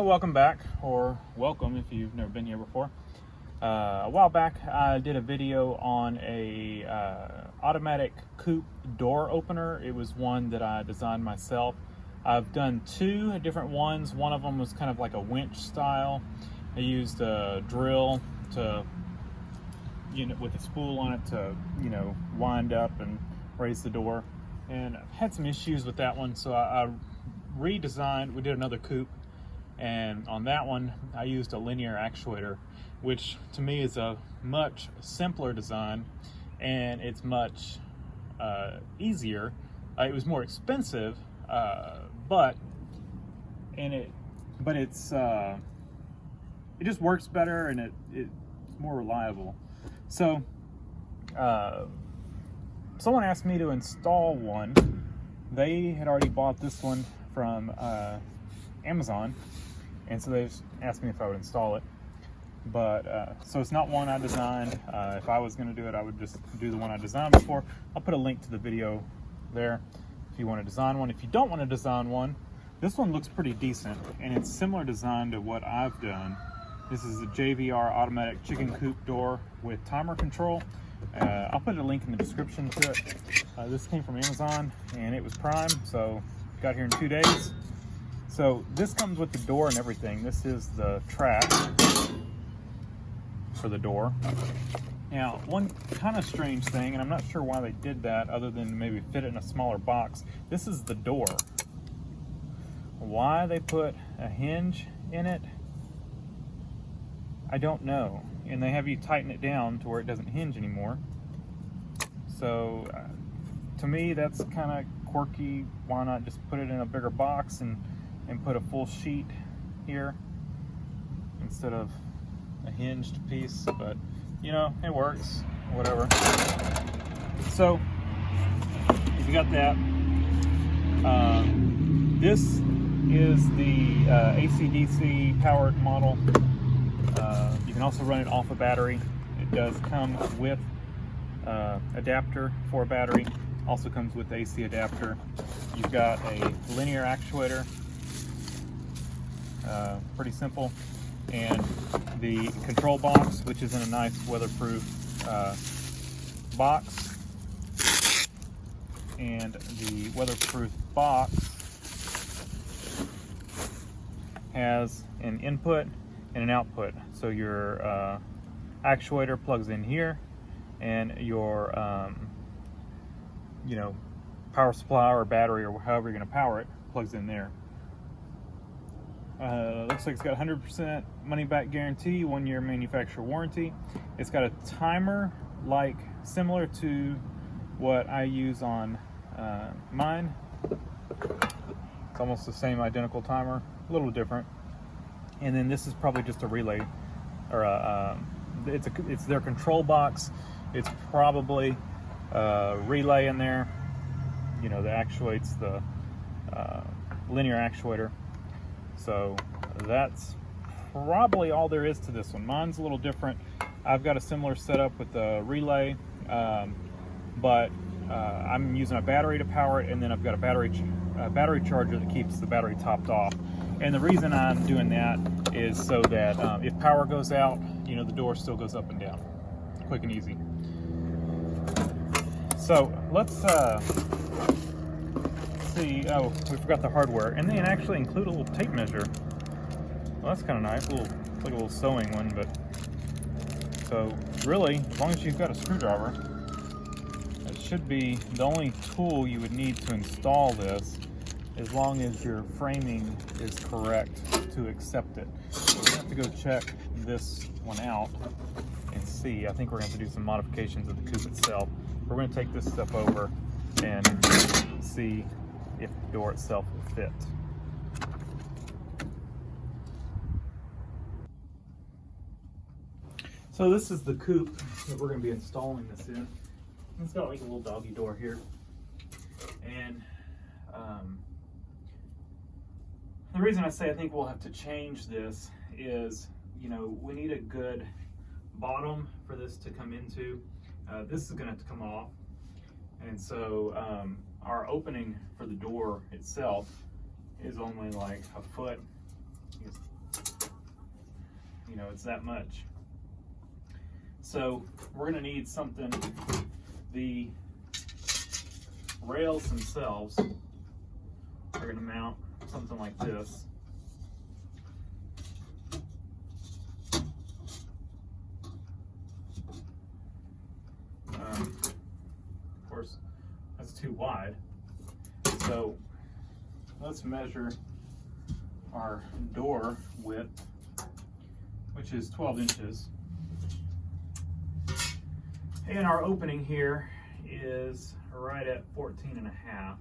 welcome back, or welcome if you've never been here before. A while back I did a video on a automatic Coop door opener. It was one that I designed myself. I've done two different ones. One of them was kind of like a winch style. I used a drill to, with a spool on it to, wind up and raise the door. And I've had some issues with that one, so I redesigned. We did another Coop, and on that one I used a linear actuator, which to me is a much simpler design, and it's much easier. It was more expensive, but it just works better, and it's more reliable. So someone asked me to install one. They had already bought this one from Amazon, and so they just asked me if I would install it. But so it's not one I designed. If I was going to do it, I would just do the one I designed before. I'll put a link to the video there if you want to design one. If you don't want to design one, this one looks pretty decent, and it's similar design to what I've done. This is a JVR automatic chicken coop door with timer control. I'll put a link in the description to it. This came from Amazon, and it was Prime, so got here in 2 days. So this comes with the door and everything. This is the track for the door. Now, one kind of strange thing, and I'm not sure why they did that other than maybe fit it in a smaller box. This is the door. Why they put a hinge in it, I don't know. And they have you tighten it down to where it doesn't hinge anymore. So to me, that's kind of quirky. Why not just put it in a bigger box and put a full sheet here instead of a hinged piece? But it works, whatever. So if you got that, this is the AC/DC powered model. You can also run it off a battery. It does come with adapter for a battery. Also comes with the AC adapter. You've got a linear actuator, pretty simple, and the control box, which is in a nice weatherproof box. And the weatherproof box has an input and an output. So your actuator plugs in here, and your power supply or battery or however you're going to power it plugs in there. Looks like it's got 100% money back guarantee, 1-year manufacturer warranty. It's got a timer similar to what I use on mine. It's almost the same identical timer, a little different. And then this is probably just a relay, or it's their control box. It's probably a relay in there, that actuates the linear actuator. So that's probably all there is to this one. Mine's a little different. I've got a similar setup with the relay, but I'm using a battery to power it, and then I've got a battery charger that keeps the battery topped off. And the reason I'm doing that is so that if power goes out, the door still goes up and down, quick and easy. So let's see. Oh, we forgot the hardware, and they actually include a little tape measure. Well, that's kind of nice. It's like a little sewing one, but so really, as long as you've got a screwdriver, that should be the only tool you would need to install this, as long as your framing is correct to accept it. So we're gonna have to go check this one out and see. I think we're gonna have to do some modifications of the Coop itself. We're gonna take this stuff over and see if the door itself will fit. So this is the Coop that we're gonna be installing this in. It's got like a little doggy door here. And the reason I say I think we'll have to change this is, we need a good bottom for this to come into. This is going to have to come off. And so our opening for the door itself is only like a foot, you know, it's that much. So we're gonna need something. The rails themselves are gonna mount something like this. Of course, that's too wide. So let's measure our door width, which is 12 inches. And our opening here is right at 14 and a half.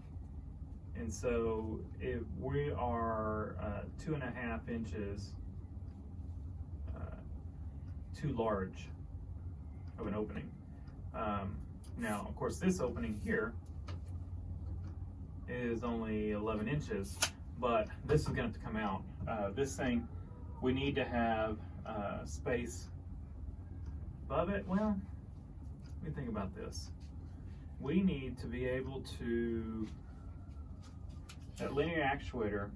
And so if we are 2.5 inches too large of an opening. Now, of course, this opening here is only 11 inches, but this is going to have to come out. This thing, we need to have space above it. Well, let me think about this. We need to be able to, that linear actuator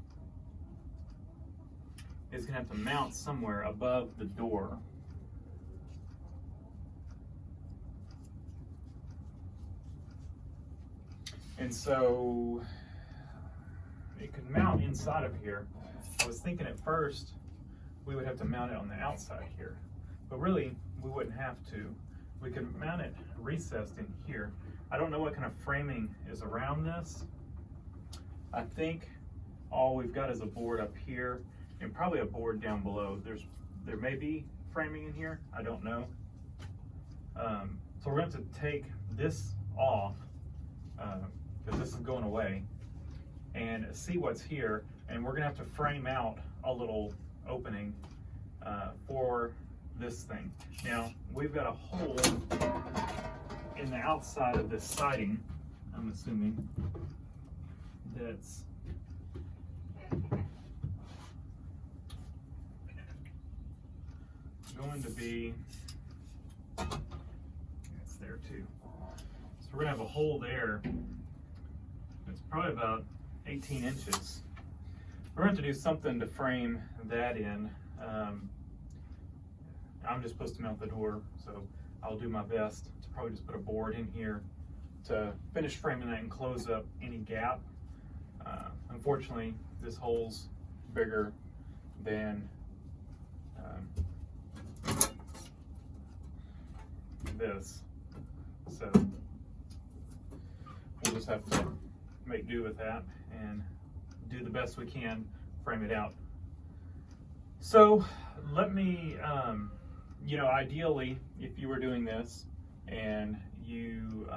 is going to have to mount somewhere above the door. And so it could mount inside of here. I was thinking at first we would have to mount it on the outside here, but really we wouldn't have to. We could mount it recessed in here. I don't know what kind of framing is around this. I think all we've got is a board up here and probably a board down below. There may be framing in here, I don't know. So we're going to have to take this off, because this is going away, and see what's here, and we're gonna have to frame out a little opening for this thing. Now, we've got a hole in the outside of this siding, I'm assuming, that's going to be, it's there too. So we're gonna have a hole there. It's probably about 18 inches. We're going to do something to frame that in. I'm just supposed to mount the door, so I'll do my best to probably just put a board in here to finish framing that and close up any gap. Unfortunately, this hole's bigger than this, so we'll just have to make do with that and do the best we can, frame it out. So let me, you know, ideally, if you were doing this and you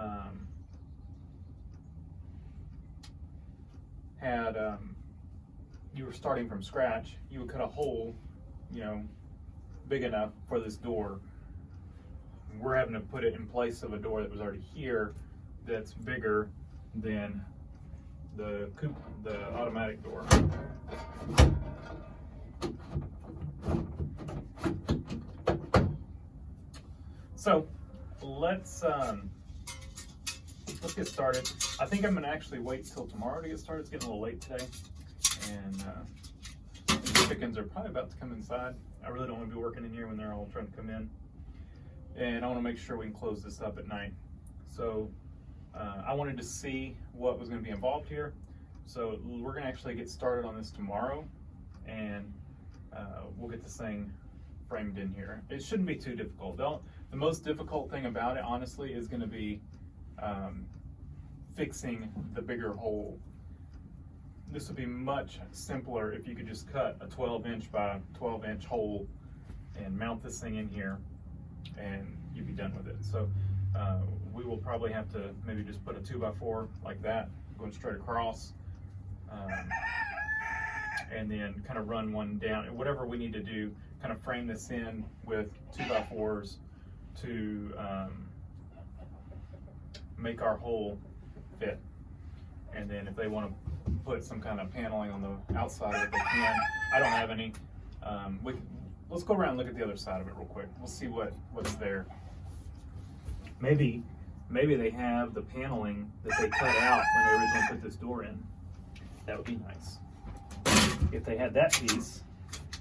you were starting from scratch, you would cut a hole, you know, big enough for this door. We're having to put it in place of a door that was already here that's bigger than the Coop, the automatic door. So let's get started. I think I'm gonna actually wait till tomorrow to get started. It's getting a little late today, and the chickens are probably about to come inside. I really don't want to be working in here when they're all trying to come in, and I want to make sure we can close this up at night. So I wanted to see what was going to be involved here. So we're going to actually get started on this tomorrow, and we'll get this thing framed in here. It shouldn't be too difficult. The most difficult thing about it, honestly, is going to be fixing the bigger hole. This would be much simpler if you could just cut a 12-inch by 12-inch hole and mount this thing in here, and you'd be done with it. So we will probably have to maybe just put a 2x4 like that, going straight across, and then kind of run one down. And whatever we need to do, kind of frame this in with 2x4s to make our hole fit. And then if they want to put some kind of paneling on the outside of it, they can. I don't have any. Let's go around and look at the other side of it real quick. We'll see what's there. Maybe they have the paneling that they cut out when they originally put this door in. That would be nice. If they had that piece,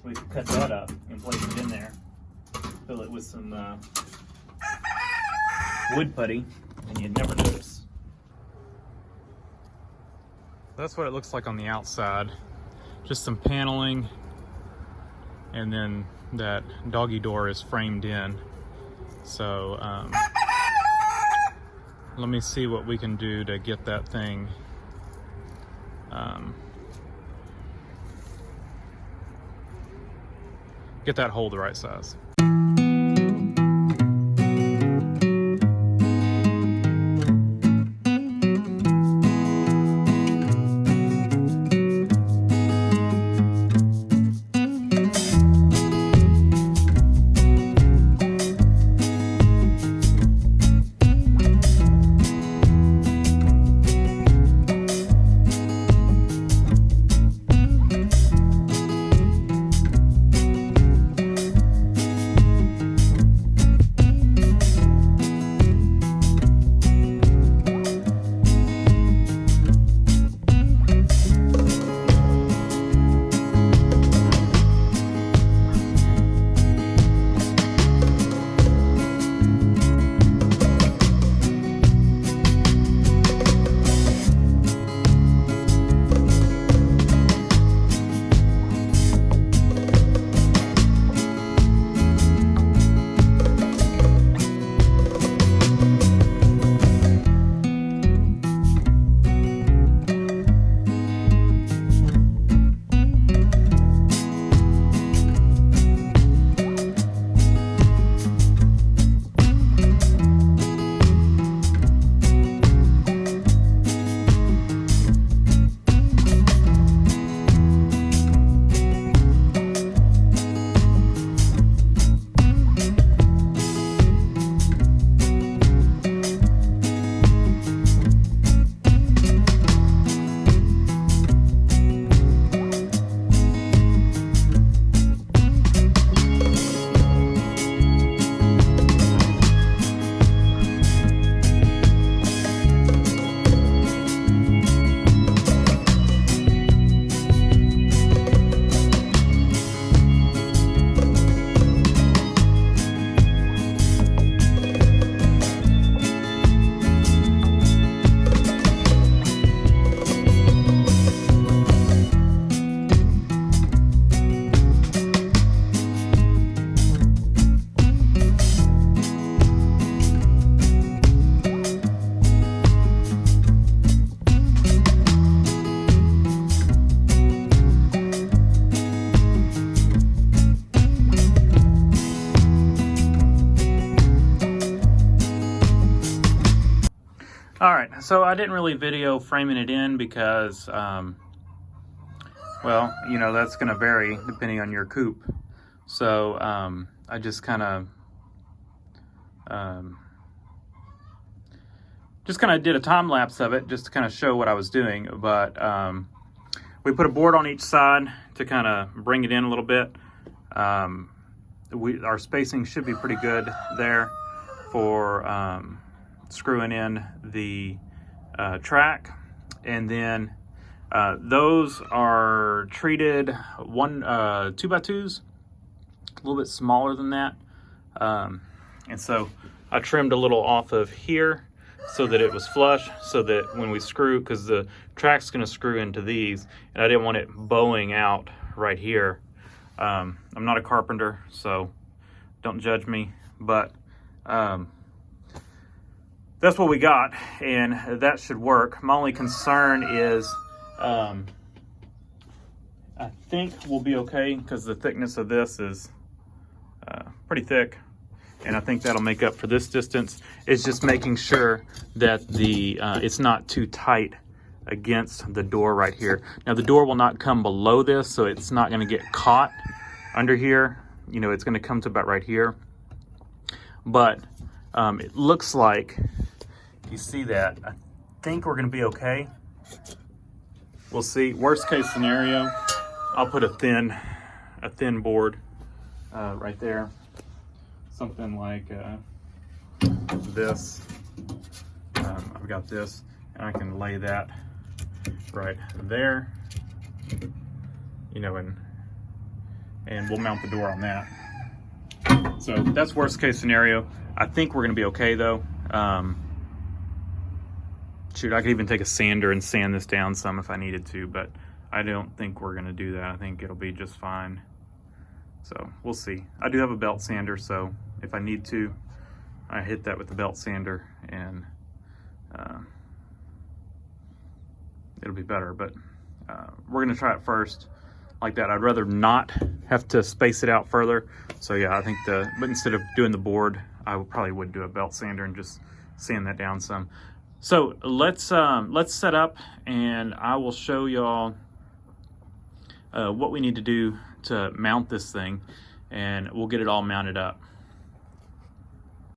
We could cut that up and place it in there. Fill it with some wood putty, and you'd never notice. That's what it looks like on the outside. Just some paneling, and then that doggy door is framed in. So let me see what we can do to get that thing get that hole the right size. All right, so I didn't really video framing it in because, well, you know, that's going to vary depending on your coop. So I just kind of did a time lapse of it just to kind of show what I was doing. But we put a board on each side to kind of bring it in a little bit. Our spacing should be pretty good there for screwing in the track. And then those are treated 2x2s, a little bit smaller than that. And so I trimmed a little off of here so that it was flush, so that when we screw, because the track's going to screw into these, and I didn't want it bowing out right here. I'm not a carpenter, so don't judge me, but that's what we got, and that should work. My only concern is I think we'll be okay because the thickness of this is pretty thick, and I think that'll make up for this distance. It's just making sure that the it's not too tight against the door right here. Now the door will not come below this, so it's not going to get caught under here. You know, it's going to come to about right here. But it looks like, you see that, I think we're going to be okay. We'll see. Worst case scenario, I'll put a thin board right there. Something like this. I've got this, and I can lay that right there. You know, and and we'll mount the door on that. So that's worst case scenario. I think we're gonna be okay though. Shoot, I could even take a sander and sand this down some if I needed to, but I don't think we're gonna do that. I think it'll be just fine. So we'll see. I do have a belt sander, so if I need to, I hit that with the belt sander and it'll be better. But we're gonna try it first like that. I'd rather not have to space it out further. So yeah, I think but instead of doing the board, I probably would do a belt sander and just sand that down some. So let's set up, and I will show y'all what we need to do to mount this thing, and we'll get it all mounted up.